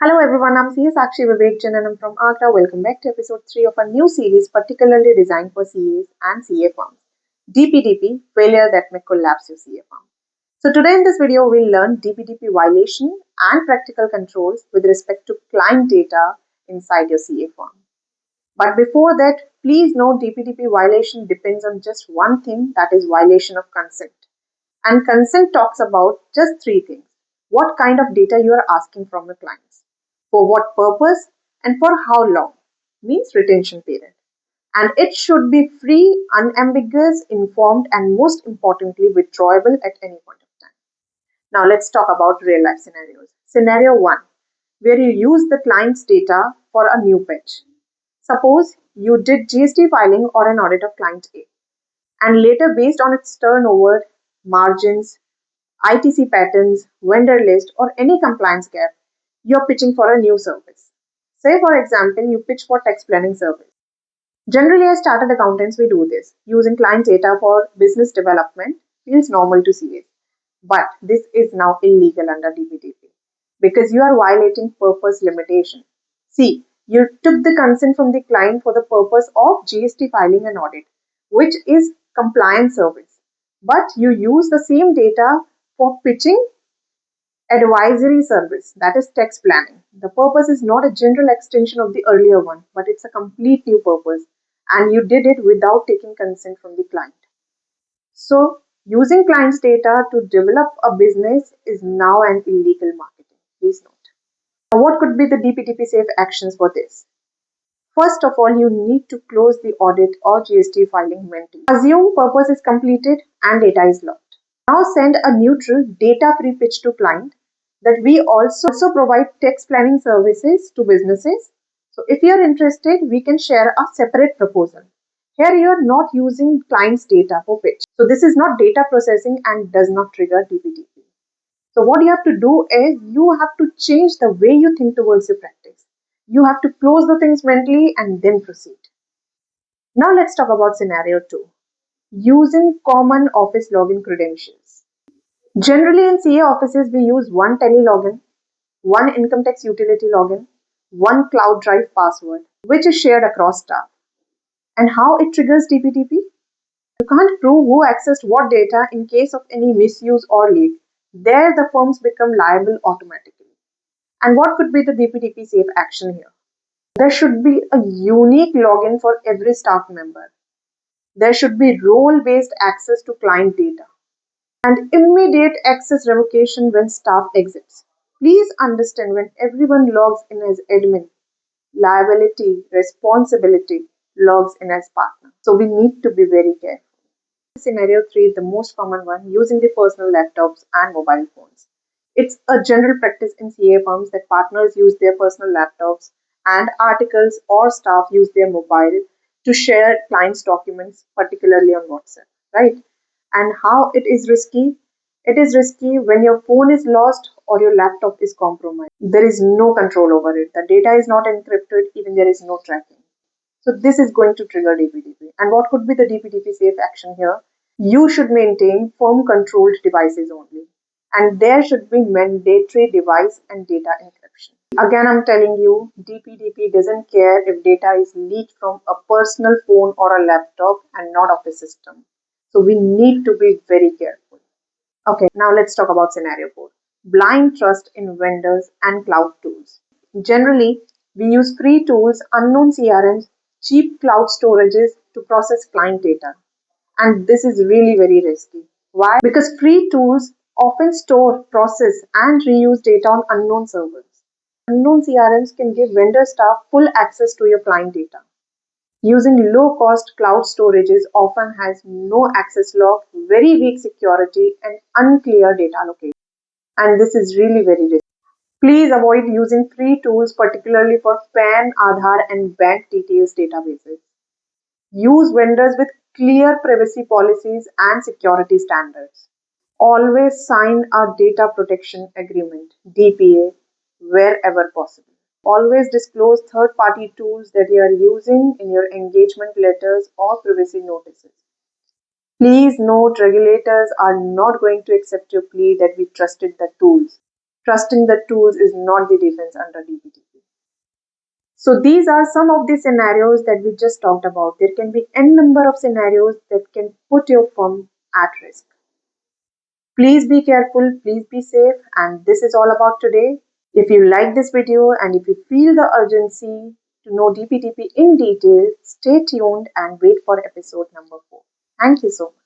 Hello everyone, I'm CS Sakshi Vivekjan and I'm from Agra. Welcome back to episode 3 of our new series particularly designed for CAs and CA firms. DPDP, Failure That May Collapse Your CA Firm. So today in this video, we'll learn DPDP violation and practical controls with respect to client data inside your CA firm. But before that, please note DPDP violation depends on just one thing, that is violation of consent. And consent talks about just three things. What kind of data you are asking from the clients, for what purpose, and for how long, means retention period. And it should be free, unambiguous, informed, and most importantly, withdrawable at any point of time. Now let's talk about real life scenarios. Scenario 1, where you use the client's data for a new pitch. Suppose you did GST filing or an audit of client A, and later based on its turnover, margins, ITC patterns, vendor list, or any compliance gap, you're pitching for a new service. Say, for example, you pitch for tax planning service. Generally, as chartered accountants, we do this. Using client data for business development feels normal to CAs. But this is now illegal under DPDP because you are violating purpose limitation. See, you took the consent from the client for the purpose of GST filing and audit, which is compliance service. But you use the same data for pitching advisory service, that is tax planning. The purpose is not a general extension of the earlier one, but it's a complete new purpose, and you did it without taking consent from the client. So using client's data to develop a business is now an illegal marketing. Please note. Now, what could be the DPDP safe actions for this? First of all, you need to close the audit or GST filing mentally. Assume purpose is completed and data is locked. Now send a neutral data-free pitch to client that we also provide tax planning services to businesses. So if you are interested, we can share a separate proposal. Here you are not using client's data for pitch. So this is not data processing and does not trigger DPDP. So what you have to do is you have to change the way you think towards your practice. You have to close the things mentally and then proceed. Now let's talk about scenario 2. Using common office login credentials. Generally in CA offices, we use one tele login, one income tax utility login, one cloud drive password, which is shared across staff. And how it triggers DPDP? You can't prove who accessed what data in case of any misuse or leak. There the firms become liable automatically. And what could be the DPDP safe action here? There should be a unique login for every staff member. There should be role-based access to client data and immediate access revocation when staff exits. Please understand, when everyone logs in as admin, liability, responsibility logs in as partner. So we need to be very careful. Scenario 3, the most common one, using the personal laptops and mobile phones. It's a general practice in CA firms that partners use their personal laptops and articles, or staff use their mobile to share clients' documents, particularly on WhatsApp, right? And how it is risky? It is risky when your phone is lost or your laptop is compromised. There is no control over it. The data is not encrypted, even there is no tracking. So this is going to trigger DPDP. And what could be the DPDP safe action here? You should maintain firm controlled devices only. And there should be mandatory device and data encryption. Again, I'm telling you, DPDP doesn't care if data is leaked from a personal phone or a laptop and not of a system. So we need to be very careful. Okay, now let's talk about scenario 4. Blind trust in vendors and cloud tools. Generally, we use free tools, unknown CRMs, cheap cloud storages to process client data. And this is really very risky. Why? Because free tools often store, process, and reuse data on unknown servers. Unknown CRMs can give vendor staff full access to your client data. Using low-cost cloud storages often has no access log, very weak security, and unclear data allocation. And this is really very risky. Please avoid using free tools, particularly for PAN, Aadhaar, and bank details databases. Use vendors with clear privacy policies and security standards. Always sign a data protection agreement, DPA, wherever possible. Always disclose third-party tools that you are using in your engagement letters or privacy notices. Please note, regulators are not going to accept your plea that we trusted the tools. Trusting the tools is not the defense under DPDP. So these are some of the scenarios that we just talked about. There can be n number of scenarios that can put your firm at risk. Please be careful, please be safe, and this is all about today. If you like this video and if you feel the urgency to know DPDP in detail, stay tuned and wait for episode number 4. Thank you so much.